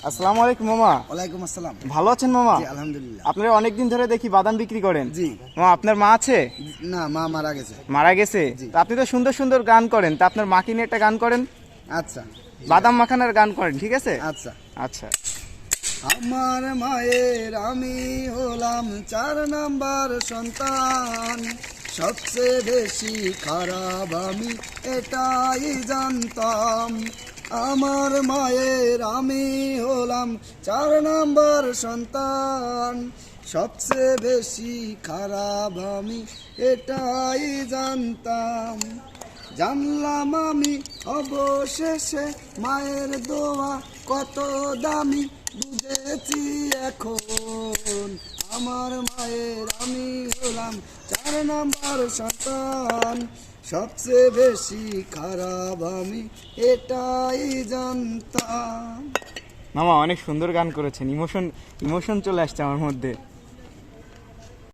আসসালামু আলাইকুম মামা। ওয়ালাইকুম আসসালাম। ভালো আছেন মামা? জি আলহামদুলিল্লাহ। আপনারা অনেকদিন ধরে দেখি বাদাম বিক্রি করেন। জি। মামা আপনার মা আছে? না, মা মারা গেছে। মারা গেছে? জি। তা আপনি তো সুন্দর সুন্দর গান করেন, তা আপনার মাকে নিয়ে একটা গান করেন। আচ্ছা বাদাম মাখানার গান করেন, ঠিক আছে? আচ্ছা। আচ্ছা। আমার মায়ের আমি হলাম 4 নাম্বার সন্তান, সবচেয়ে বেশি খারাপ আমি এটাই জানতাম। আমার মায়ের আমি হলাম 4 নাম্বার সন্তান, সবচেয়ে বেশি খারাপ আমি এটাই জানতাম। জানলাম আমি অবশেষে মায়ের দোয়া কত দামি, বুঝেছি এখন আমার মায়ের আমি হলাম 4 নাম্বার সন্তান, সবচেয়ে বেশি খারাপ আমি এটাই জানতাম। মামা অনেক সুন্দর গান করেছেন, ইমোশন চলে আসছে আমার মধ্যে।